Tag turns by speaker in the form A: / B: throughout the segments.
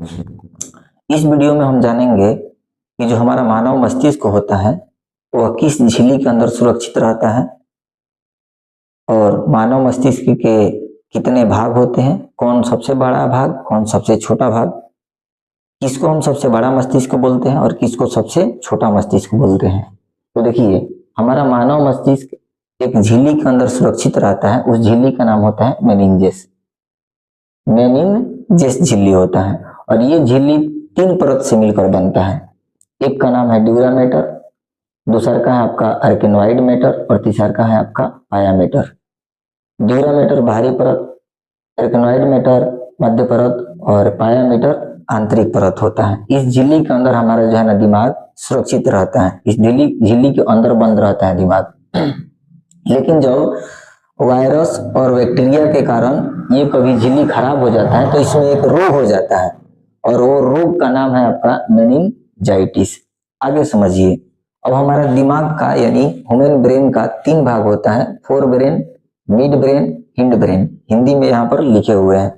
A: इस वीडियो में हम जानेंगे कि जो हमारा मानव मस्तिष्क होता है वह किस झिल्ली के अंदर सुरक्षित रहता है और मानव मस्तिष्क के कितने भाग होते हैं, कौन सबसे बड़ा भाग, कौन सबसे छोटा भाग, किसको हम सबसे बड़ा मस्तिष्क बोलते हैं और किसको सबसे छोटा मस्तिष्क बोलते हैं। तो देखिए, हमारा मानव मस्तिष्क एक झिल्ली के अंदर सुरक्षित रहता है। उस झिल्ली का नाम होता है मेनिनजेस। मेनिनजेस झिल्ली होता है और ये झिल्ली 3 परत से मिलकर बनता है। एक का नाम है ड्यूरा मैटर, दूसरा का है आपका आर्केनोइड मैटर और तीसरा का है आपका पाया मैटर। ड्यूरा मैटर बाहरी परत, आर्केनोइड मैटर मध्य परत और पाया मैटर आंतरिक परत होता है। इस झिल्ली के अंदर हमारा जो है ना दिमाग सुरक्षित रहता है। इस झिल्ली के अंदर बंद रहता है दिमाग। लेकिन जब वायरस और बैक्टीरिया के कारण ये कभी झिल्ली खराब हो जाता है तो इसमें एक रोग हो जाता है और वो रोग का नाम है आपका मेनिनजाइटिस। आगे समझिए, अब हमारा दिमाग का यानी ह्यूमन ब्रेन का 3 भाग होता है, fore brain, mid brain, hind brain. Hindi में यहाँ पर लिखे हुए हैं।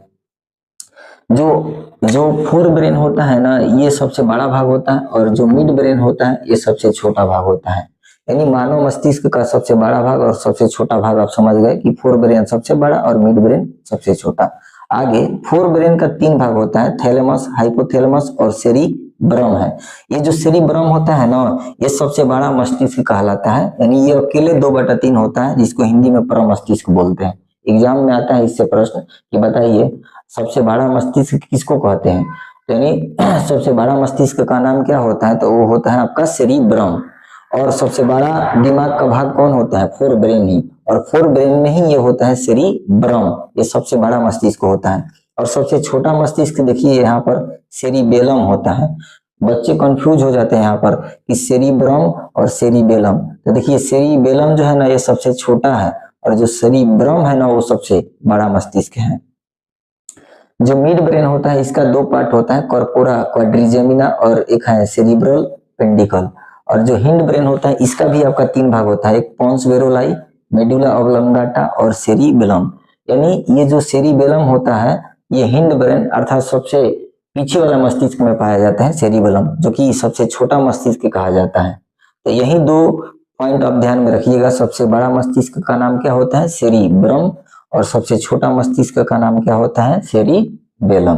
A: जो फोर ब्रेन होता है ना, ये सबसे बड़ा भाग होता है और जो मिड ब्रेन होता है ये सबसे छोटा भाग होता है। यानी मानव मस्तिष्क का सबसे बड़ा भाग और सबसे छोटा भाग आप समझ गए कि फोर ब्रेन सबसे बड़ा और मिड ब्रेन सबसे छोटा। आगे फोर ब्रेन का 3 भाग होता है, थैलेमस, हाइपोथैलेमस और सेरिब्रम है। ये जो सेरिब्रम होता है ना, ये सबसे बड़ा मस्तिष्क कहलाता है। यानी ये अकेले 2/3 होता है, जिसको हिंदी में परमस्तिष्क बोलते हैं। एग्जाम में आता है इससे प्रश्न कि बताइए सबसे बड़ा मस्तिष्क किसको कहते हैं। यानी सबसे बड़ा मस्तिष्क का नाम क्या होता है, तो वो होता है आपका सेरिब्रम। और सबसे बड़ा दिमाग का भाग कौन होता है, फोर ब्रेन ही, और फोर ब्रेन में ही ये होता है सेरिब्रम। ये सबसे बड़ा मस्तिष्क होता है। और सबसे छोटा मस्तिष्क देखिए यहाँ पर सेरिबेलम होता है। बच्चे कंफ्यूज हो जाते हैं यहाँ पर कि सेरिब्रम और सेरिबेलम। तो देखिए सेरिबेलम जो है ना ये सबसे छोटा है और जो सेरिब्रम है ना वो सबसे बड़ा मस्तिष्क है। जो मिड ब्रेन होता है इसका 2 पार्ट होता है, कॉर्पोरा क्वाड्रिजेमिना और एक है सेरिब्रल पेंडिकल। और जो हिंड ब्रेन होता है इसका भी आपका 3 भाग होता है, एक पोन्स वेरोलाई, मेडुला ऑब्लंगाटा और सेरिबेलम। यानी ये जो सेरिबेलम होता है ये हिंड ब्रेन अर्थात सबसे पीछे वाला मस्तिष्क में पाया जाता है सेरिबेलम, जो कि सबसे छोटा मस्तिष्क कहा जाता है। तो यही 2 पॉइंट आप ध्यान में रखिएगा। सबसे बड़ा मस्तिष्क का नाम क्या होता है, सेरिब्रम, और सबसे छोटा मस्तिष्क का नाम क्या होता है, सेरिबेलम।